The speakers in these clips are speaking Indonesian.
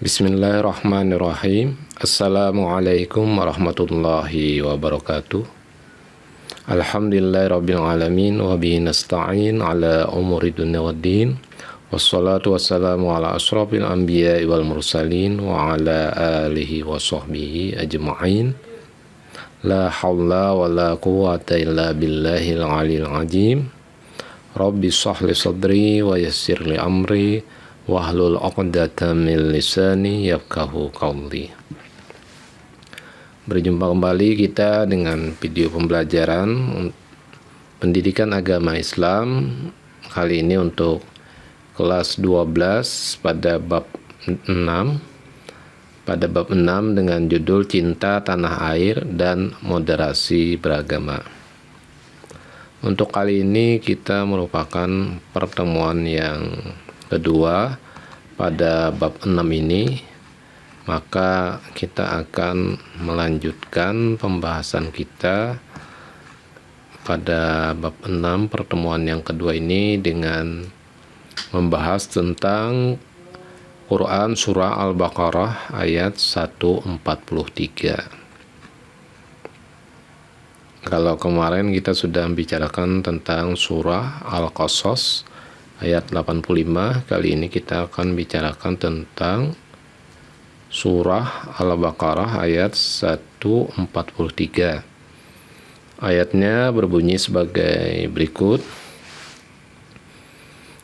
Bismillahirrahmanirrahim. Assalamualaikum warahmatullahi wabarakatuh. Alhamdulillahirabbil alamin wa bihi nasta'in ala umuri dunya waddin. Wassalatu wassalamu ala asrofil anbiya'i wal mursalin wa ala alihi wa sahbihi ajma'in. La hawla wa la quwwata illa billahil aliyil azim. Rabbi shrah li sadri wa yassir li amri wahlul 'uqdatam min lisani yafqahu qawli. Berjumpa kembali kita dengan video pembelajaran pendidikan agama Islam. Kali ini untuk kelas 12 pada bab 6. Pada bab 6 dengan judul Cinta Tanah Air dan Moderasi Beragama. Untuk kali ini kita merupakan pertemuan yang kedua pada bab 6 ini, maka kita akan melanjutkan pembahasan kita pada bab 6 pertemuan yang kedua ini dengan membahas tentang Quran surah Al-Baqarah ayat 143. Kalau kemarin kita sudah membicarakan tentang surah Al-Qasas ayat 85, kali ini kita akan bicarakan tentang surah Al-Baqarah ayat 143. Ayatnya berbunyi sebagai berikut.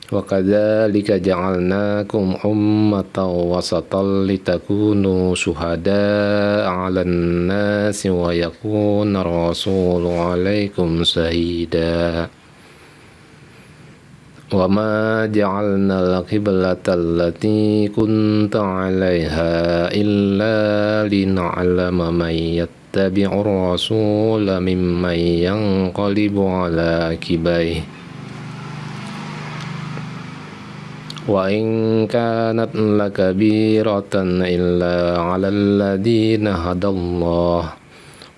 Wa kadzalika ja'alnakum ummatan wasatan litakunu syuhada'a 'alan nasi wa yakuna rasulu 'alaikum shahida. Wa ma ja'alna al-qiblata allati kunta 'alaiha illa lina'lama man yattabi'ur rasula mimman yanqalibu 'ala aqibaihi. Wa in kanat lakabiratan illa 'alal ladina hadallah.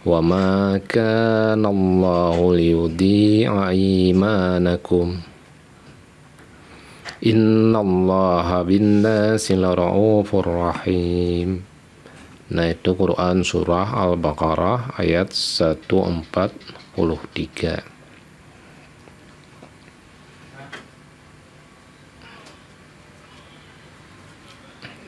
Wa ma kana Allahu liyudhi'a imanakum. Innallaha bin-nasi lara'ufur rahim. Nah, itu Quran surah Al-Baqarah ayat 143.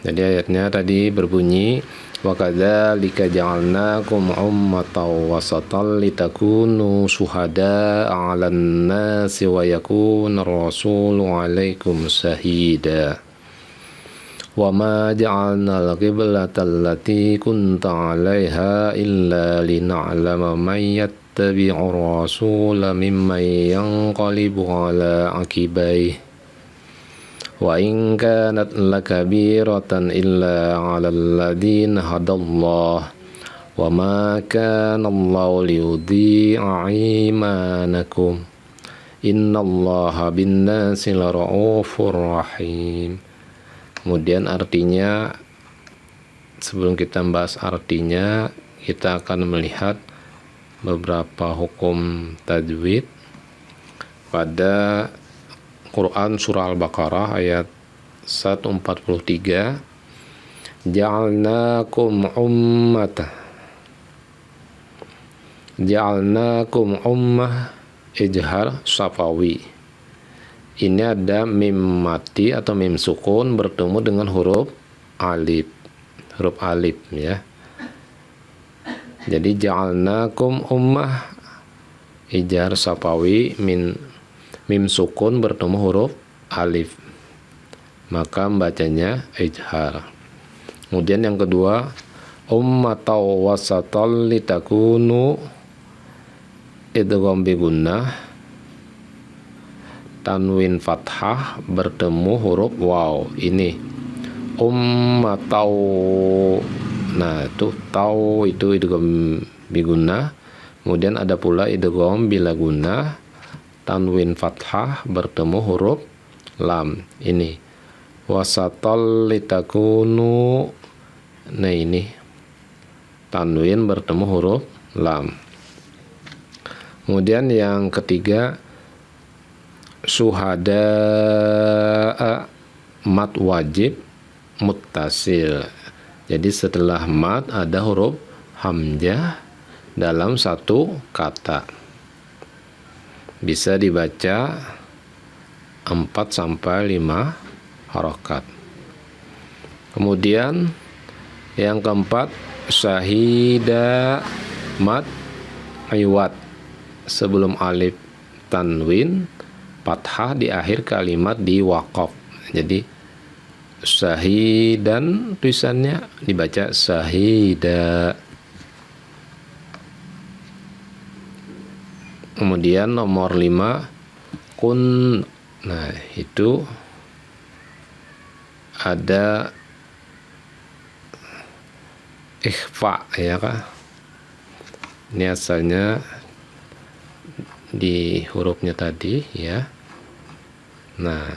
Jadi ayatnya tadi berbunyi wa kadzalika ja'alnakum ummatan wasatan litakunu syuhada'a 'alan nasi wa yakuna rasulu 'alaikum shahida. Wa ma ja'alna al-qiblata allati kunta 'alaiha illa lina'lama man yattabi'ur rasula mimman yanqalibu 'ala aqibaihi. Wa in kanat lakabiratan illa 'alal ladina hadallah. Wa ma kana Allahu liyudhi'a imanakum. Innallaha bin-nasi lara'ufur rahim. Kemudian artinya, sebelum kita membahas artinya, kita akan melihat beberapa hukum tajwid pada Quran surah Al-Baqarah ayat 143. Ja'alnakum ummah ijhar safawi. Ini ada mim mati atau mim sukun bertemu dengan huruf alif ya. Jadi ja'alnakum ummah ijhar safawi, mim sukun bertemu huruf alif, maka bacanya ijhar. Kemudian yang kedua, ummatan wasatan litakunu idgham bi gunnah, tanwin fathah bertemu huruf waw. Ini ummatau. Nah, itu tau itu idgham bi gunnah. Kemudian ada pula idgham bila gunnah, tanwin fathah bertemu huruf lam. Ini wasatal litakunu. Nah, ini tanwin bertemu huruf lam. Kemudian yang ketiga, syuhada mat wajib muttasil. Jadi setelah mat ada huruf hamzah dalam satu kata. Bisa dibaca 4 sampai 5 harokat. Kemudian yang keempat, syahida mat iwad sebelum alif tanwin fathah di akhir kalimat di waqaf. Jadi syahidan tulisannya dibaca syahida. Kemudian nomor 5 kun. Nah, itu ada ikhfa ya Kak. Ini asalnya di hurufnya tadi ya. Nah,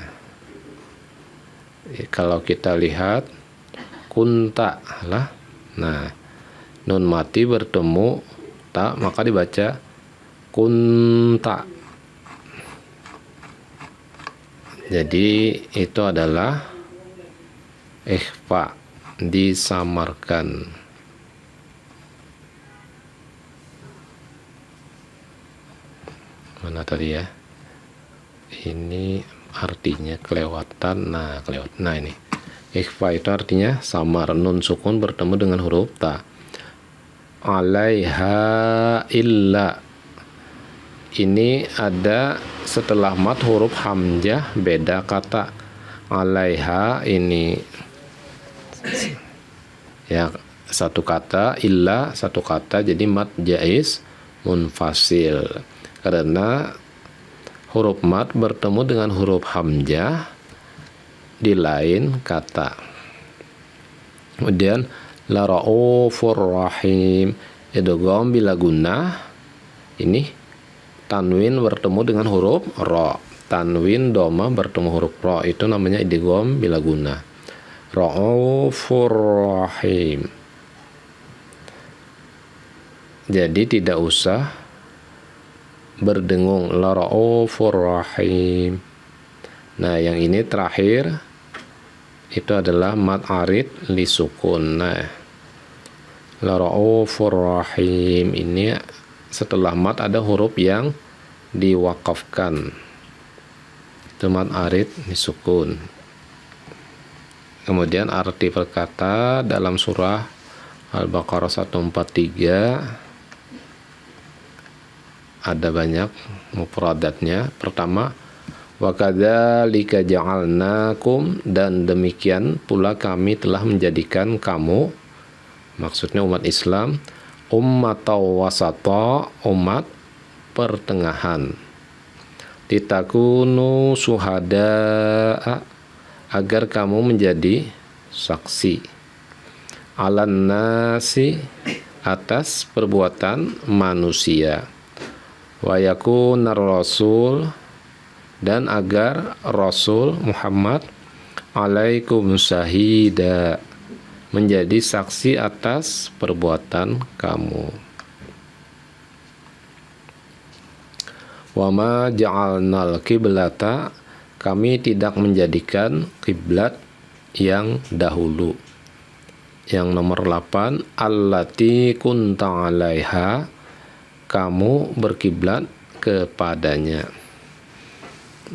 kalau kita lihat kunta lah. Nah, nun mati bertemu ta maka dibaca kunta. Jadi itu adalah ikhfa, disamarkan. Mana tadi ya? Ini artinya kelewatan. Nah, Nah, ini ikhfa itu artinya samar, nun sukun bertemu dengan huruf ta. Alaiha illa. Ini ada setelah mat huruf hamzah beda kata. Alaiha ini ya satu kata, illa satu kata, jadi mat jaiz munfasil. Karena huruf mat bertemu dengan huruf hamzah di lain kata. Kemudian la raufur rahim, idgham bila gunnah. Ini tanwin bertemu dengan huruf ra. Tanwin dhamma bertemu huruf ra, itu namanya idgham bila gunnah. Raufur rahim. Jadi tidak usah berdengung, la raufur rahim. Nah, yang ini terakhir itu adalah mat arid li sukun. Nah, la raufur rahim ini setelah mat ada huruf yang diwakafkan. Itu mat arid li sukun. Kemudian arti perkata dalam surah Al-Baqarah 143 ada banyak mufradatnya. Pertama, wa kadzalika ja'alnakum, dan demikian pula kami telah menjadikan kamu, maksudnya umat Islam, ummatan wasata, umat pertengahan. Litakunu syuhada'a, agar kamu menjadi saksi, alan nasi, atas perbuatan manusia, wa yakunar rasul, dan agar Rasul Muhammad alaikum syahida, menjadi saksi atas perbuatan kamu. Wa ma ja'alnal qiblata, kami tidak menjadikan kiblat yang dahulu. Yang nomor 8, allati kunta 'alaiha, kamu berkiblat kepadanya.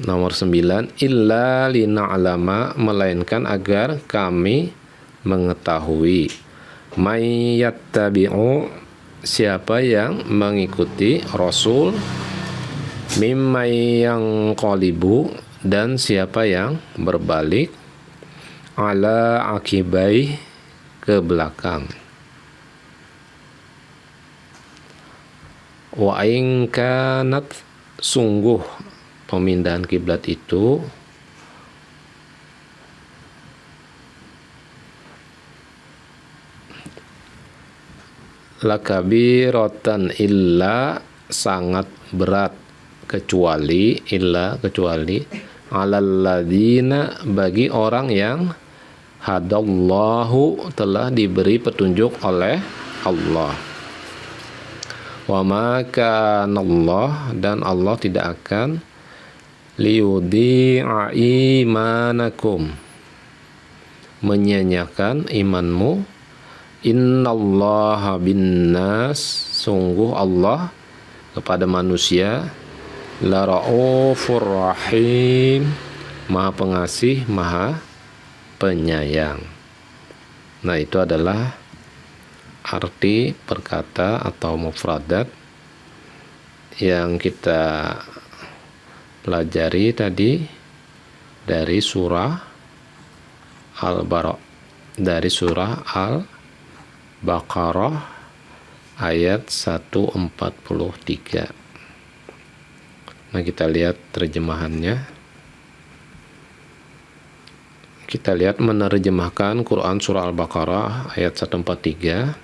Nomor 9, illa lina'lama, melainkan agar kami mengetahui, may yattabi'u, siapa yang mengikuti Rasul, mimmay yang qalibu, dan siapa yang berbalik, ala akibai, ke belakang. Wa in kanat, sungguh pemindahan kiblat itu lakabiratan, illa sangat berat, kecuali alalladzina, bagi orang yang hadallahu, telah diberi petunjuk oleh Allah. Wa ma kanallah, dan Allah tidak akan liyudhi'a imanakum, menyanyiakan imanmu. Innallaha binnas, sungguh Allah kepada manusia, la raufur rahim, maha pengasih, maha penyayang. Nah, itu adalah arti perkata atau mufradat yang kita pelajari tadi dari surah Al-Baqarah ayat 143. Nah, kita lihat terjemahannya. Kita lihat menerjemahkan Quran surah Al-Baqarah ayat 143.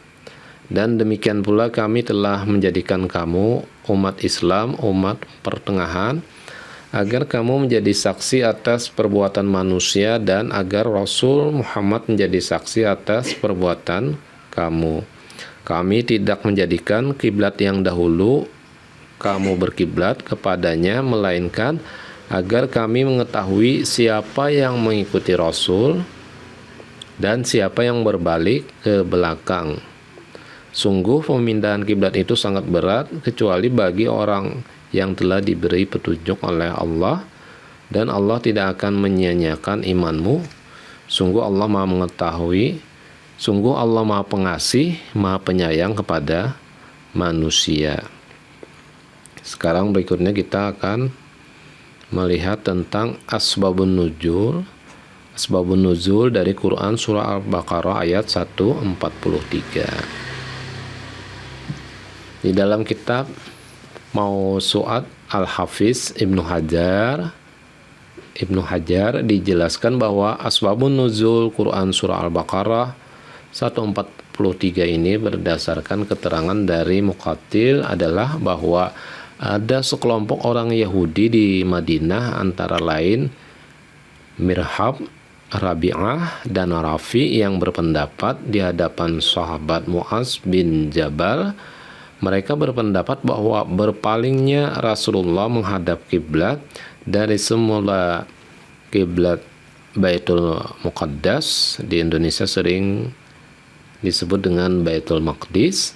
Dan demikian pula kami telah menjadikan kamu umat Islam, umat pertengahan, agar kamu menjadi saksi atas perbuatan manusia dan agar Rasul Muhammad menjadi saksi atas perbuatan kamu. Kami tidak menjadikan kiblat yang dahulu kamu berkiblat kepadanya, melainkan agar kami mengetahui siapa yang mengikuti Rasul dan siapa yang berbalik ke belakang. Sungguh pemindahan kiblat itu sangat berat, kecuali bagi orang yang telah diberi petunjuk oleh Allah, dan Allah tidak akan menyia-nyiakan imanmu. Sungguh Allah Maha mengetahui, sungguh Allah Maha pengasih, Maha penyayang kepada manusia. Sekarang berikutnya kita akan melihat tentang asbabun nuzul. Asbabun nuzul dari Quran surah Al-Baqarah ayat 143. Di dalam kitab Mausu'at Al-Hafiz Ibnu Hajar dijelaskan bahwa asbabun nuzul Quran surah Al-Baqarah 143 ini berdasarkan keterangan dari Muqatil adalah bahwa ada sekelompok orang Yahudi di Madinah, antara lain Mirhab, Rabi'ah, dan Rafi, yang berpendapat di hadapan sahabat Mu'az bin Jabal. Mereka berpendapat bahwa berpalingnya Rasulullah menghadap kiblat dari semula kiblat Baitul Muqaddas, di Indonesia sering disebut dengan Baitul Maqdis,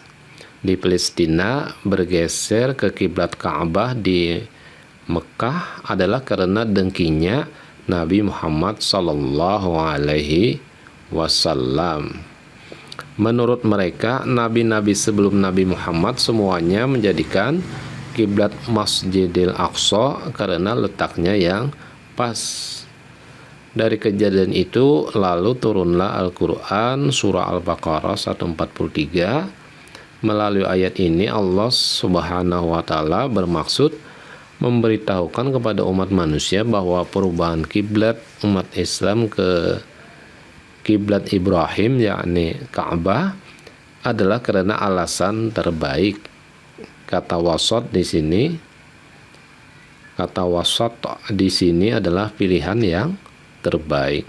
di Palestina bergeser ke kiblat Ka'bah di Mekah adalah karena dengkinya Nabi Muhammad sallallahu alaihi wasallam. Menurut mereka, nabi-nabi sebelum Nabi Muhammad semuanya menjadikan kiblat Masjidil Aqsa karena letaknya yang pas. Dari kejadian itu lalu turunlah Al-Quran surah Al-Baqarah 143. Melalui ayat ini Allah Subhanahu wa taala bermaksud memberitahukan kepada umat manusia bahwa perubahan kiblat umat Islam ke kiblat Ibrahim, yakni Ka'bah, adalah karena alasan terbaik. Kata wasat di sini adalah pilihan yang terbaik.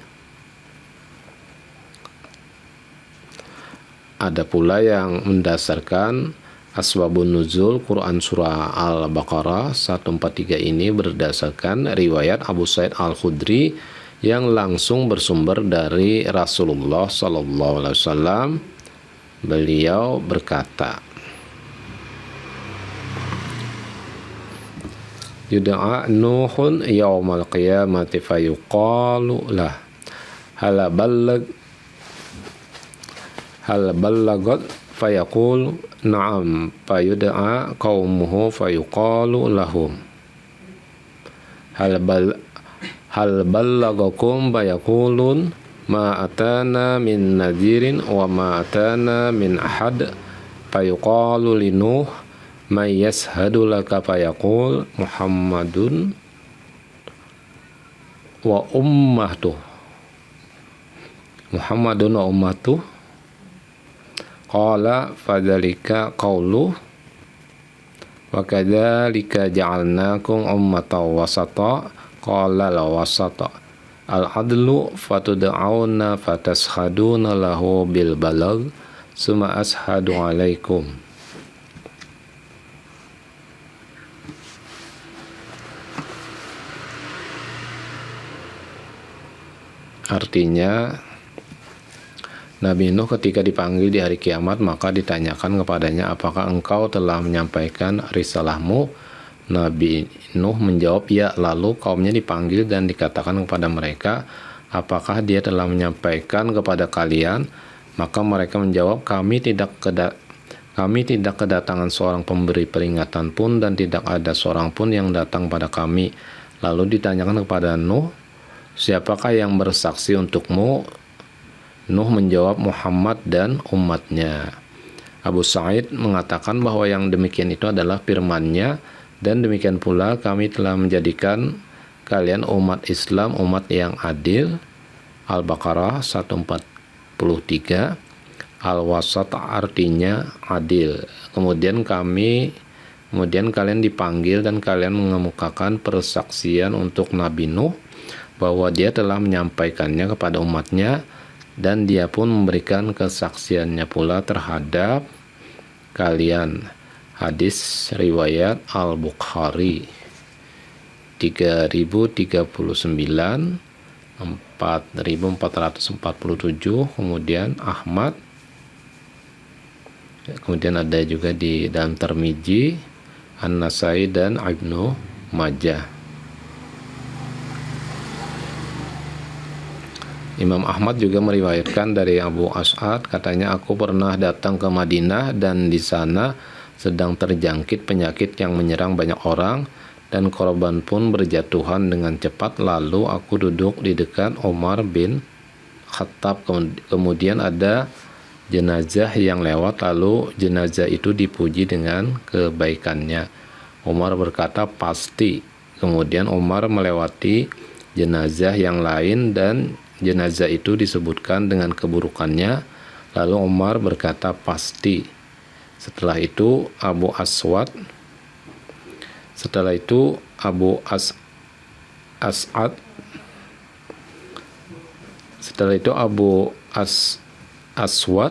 Ada pula yang mendasarkan asbabun nuzul Quran surah Al-Baqarah 143 ini berdasarkan riwayat Abu Sa'id Al-Khudri yang langsung bersumber dari Rasulullah sallallahu alaihi wasallam. Beliau berkata, Yud'a Nuhun yaumal qiyamati fayuqalu lah hal ballagat fayaqul na'am fayud'a qaumuhu fayuqalu lahum hal ballagakum bayaqulun ma atana min nadirin wa ma atana min ahad fayuqalu linuh may yashhadu laka fayaqul Muhammadun wa ummatuh qala fadzalika qauluh wa kadzalika ja'alnakum ummatan wasata qala la wasata al-adlu fatud'auna fatashhaduna lahu bil balagh summa ashhadu alaikum. Artinya, Nabi Nuh ketika dipanggil di hari kiamat, maka ditanyakan kepadanya, apakah engkau telah menyampaikan risalahmu? Nabi Nuh menjawab, ya. Lalu kaumnya dipanggil dan dikatakan kepada mereka, apakah dia telah menyampaikan kepada kalian? Maka mereka menjawab, kami tidak kedatangan seorang pemberi peringatan pun, dan tidak ada seorang pun yang datang pada kami. Lalu ditanyakan kepada Nuh, siapakah yang bersaksi untukmu? Nuh menjawab, Muhammad dan umatnya. Abu Sa'id mengatakan bahwa yang demikian itu adalah firman-Nya, dan demikian pula kami telah menjadikan kalian umat Islam, umat yang adil. Al-Baqarah 143. Al-Wasat artinya adil. Kemudian kalian dipanggil dan kalian mengemukakan persaksian untuk Nabi Nuh bahwa dia telah menyampaikannya kepada umatnya, dan dia pun memberikan kesaksiannya pula terhadap kalian. Hadis riwayat Al-Bukhari 3039, 4447, kemudian Ahmad, kemudian ada juga di dalam Tirmidzi, An-Nasai, dan Ibnu Majah. Imam Ahmad juga meriwayatkan dari Abu As'ad, katanya, aku pernah datang ke Madinah dan di sana sedang terjangkit penyakit yang menyerang banyak orang, dan korban pun berjatuhan dengan cepat. Lalu aku duduk di dekat Umar bin Khattab, kemudian ada jenazah yang lewat, lalu jenazah itu dipuji dengan kebaikannya. Umar berkata, pasti. Kemudian Umar melewati jenazah yang lain dan jenazah itu disebutkan dengan keburukannya. Lalu Umar berkata, pasti. Setelah itu Abu As'ad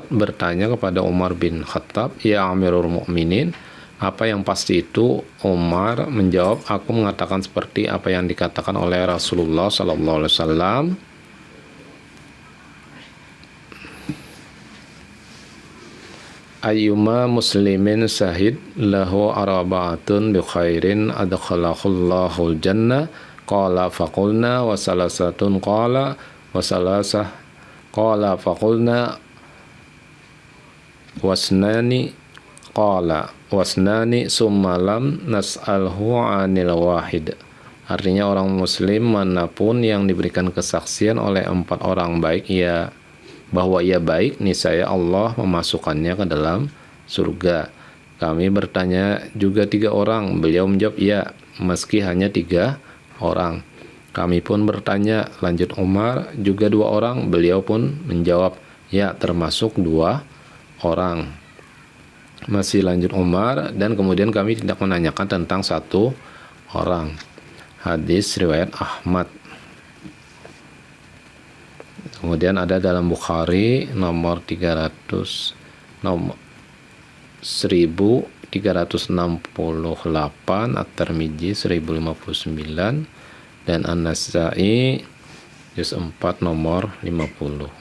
bertanya kepada Umar bin Khattab, ya Amirul Mukminin, apa yang pasti itu? Umar menjawab, aku mengatakan seperti apa yang dikatakan oleh Rasulullah SAW. Ayyuma muslimin syahid lahu arba'atun bi khairin adkhalahullahu jannah. Qala faqulna wa salasatun qala wa salasah qala faqulna wasnani qala wasnani summa lam nas'alhu 'anil wahid. Artinya orang muslim manapun yang diberikan kesaksian oleh 4 orang baik, bahwa ia baik, niscaya Allah memasukkannya ke dalam surga. Kami bertanya juga 3 orang. Beliau menjawab, ya, meski hanya 3 orang. Kami pun bertanya, lanjut Umar, juga 2 orang. Beliau pun menjawab, ya, termasuk 2 orang. Masih lanjut Umar, dan kemudian kami tidak menanyakan tentang 1 orang. Hadis riwayat Ahmad. Kemudian ada dalam Bukhari nomor 1368, At-Tirmidzi 1059, dan An-Nasai juz 4 nomor 50.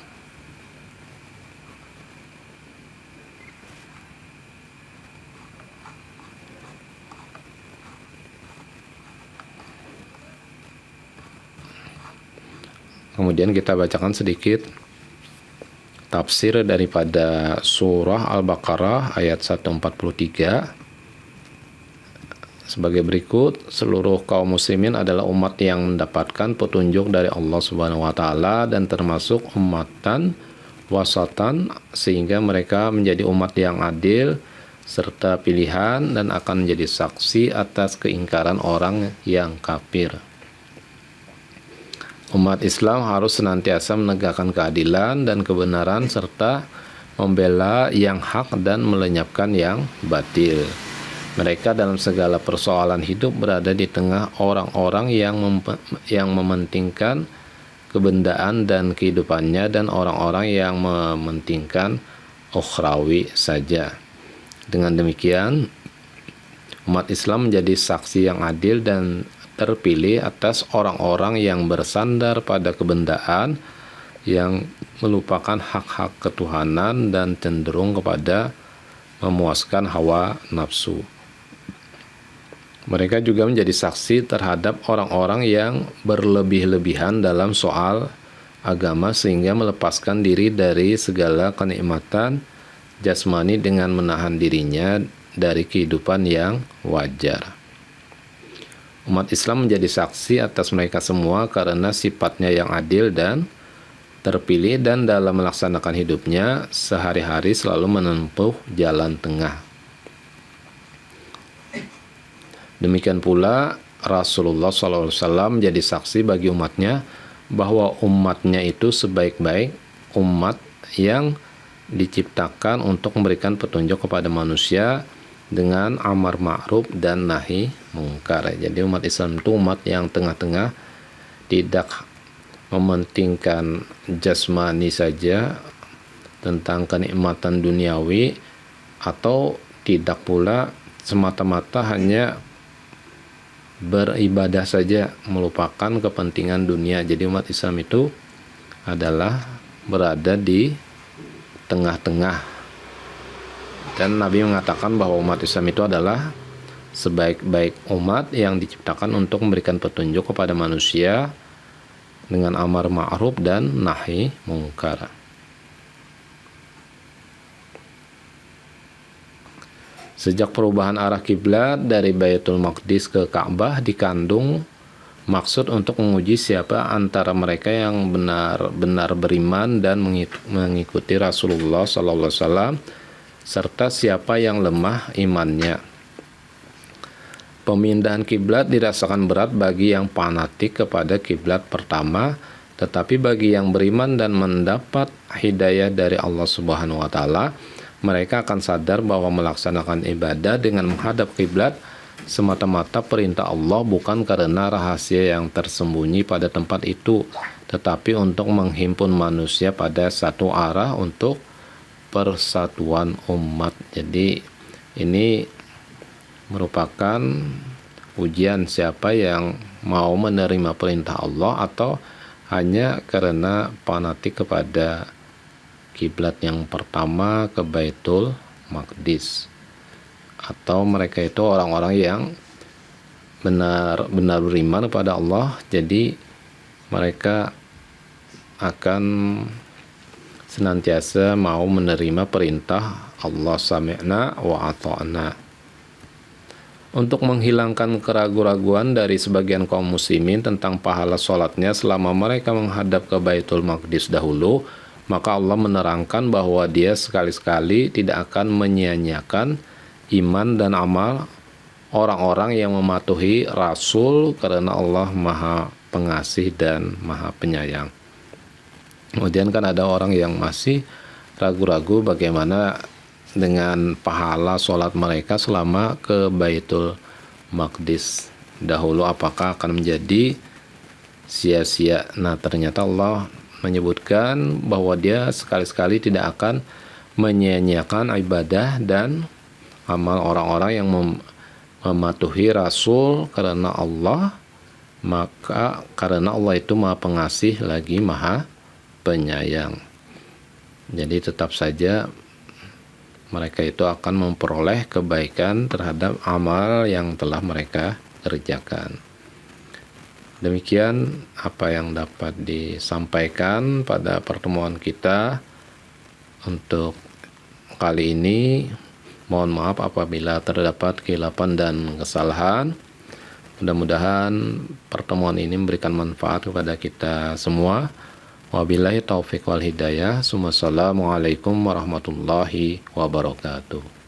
Kemudian kita bacakan sedikit tafsir daripada surah Al-Baqarah ayat 143 sebagai berikut. Seluruh kaum muslimin adalah umat yang mendapatkan petunjuk dari Allah Subhanahu wa taala dan termasuk ummatan wasatan, sehingga mereka menjadi umat yang adil serta pilihan dan akan menjadi saksi atas keingkaran orang yang kafir. Umat Islam harus senantiasa menegakkan keadilan dan kebenaran serta membela yang hak dan melenyapkan yang batil. Mereka dalam segala persoalan hidup berada di tengah orang-orang yang mementingkan kebendaan dan kehidupannya, dan orang-orang yang mementingkan ukhrawi saja. Dengan demikian, umat Islam menjadi saksi yang adil dan terpilih atas orang-orang yang bersandar pada kebendaan yang melupakan hak-hak ketuhanan dan cenderung kepada memuaskan hawa nafsu. Mereka juga menjadi saksi terhadap orang-orang yang berlebih-lebihan dalam soal agama sehingga melepaskan diri dari segala kenikmatan jasmani dengan menahan dirinya dari kehidupan yang wajar. Umat Islam menjadi saksi atas mereka semua karena sifatnya yang adil dan terpilih, dan dalam melaksanakan hidupnya sehari-hari selalu menempuh jalan tengah. Demikian pula Rasulullah SAW menjadi saksi bagi umatnya bahwa umatnya itu sebaik-baik umat yang diciptakan untuk memberikan petunjuk kepada manusia dengan amar ma'ruf dan nahi mungkar. Jadi umat Islam itu umat yang tengah-tengah, tidak mementingkan jasmani saja tentang kenikmatan duniawi, atau tidak pula semata-mata hanya beribadah saja melupakan kepentingan dunia. Jadi umat Islam itu adalah berada di tengah-tengah, dan Nabi mengatakan bahwa umat Islam itu adalah sebaik-baik umat yang diciptakan untuk memberikan petunjuk kepada manusia dengan amar ma'ruf dan nahi mungkar. Sejak perubahan arah kiblat dari Baitul Maqdis ke Ka'bah dikandung maksud untuk menguji siapa antara mereka yang benar-benar beriman dan mengikuti Rasulullah SAW, serta siapa yang lemah imannya. Pemindahan kiblat dirasakan berat bagi yang fanatik kepada kiblat pertama, tetapi bagi yang beriman dan mendapat hidayah dari Allah Subhanahu wa taala, mereka akan sadar bahwa melaksanakan ibadah dengan menghadap kiblat semata-mata perintah Allah, bukan karena rahasia yang tersembunyi pada tempat itu, tetapi untuk menghimpun manusia pada satu arah untuk persatuan umat. Jadi ini merupakan ujian siapa yang mau menerima perintah Allah atau hanya karena fanatik kepada kiblat yang pertama ke Baitul Maqdis, atau mereka itu orang-orang yang benar-benar beriman kepada Allah, jadi mereka akan senantiasa mau menerima perintah Allah, sami'na wa ata'na. Untuk menghilangkan keraguan-raguan dari sebagian kaum muslimin tentang pahala sholatnya selama mereka menghadap ke Baitul Maqdis dahulu, maka Allah menerangkan bahwa Dia sekali-sekali tidak akan menyia-nyiakan iman dan amal orang-orang yang mematuhi Rasul, karena Allah Maha Pengasih dan Maha Penyayang. Kemudian kan ada orang yang masih ragu-ragu bagaimana dengan pahala sholat mereka selama ke Baitul Maqdis dahulu, apakah akan menjadi sia-sia. Nah, ternyata Allah menyebutkan bahwa Dia sekali-sekali tidak akan menyia-nyiakan ibadah dan amal orang-orang yang mematuhi Rasul karena Allah, maka karena Allah itu Maha Pengasih lagi Maha Penyayang. Jadi tetap saja mereka itu akan memperoleh kebaikan terhadap amal yang telah mereka kerjakan. Demikian apa yang dapat disampaikan pada pertemuan kita untuk kali ini. Mohon maaf apabila terdapat kehilapan dan kesalahan. Mudah-mudahan pertemuan ini memberikan manfaat kepada kita semua. Wabillahi taufiq wal hidayah. Assalamualaikum warahmatullahi wabarakatuh.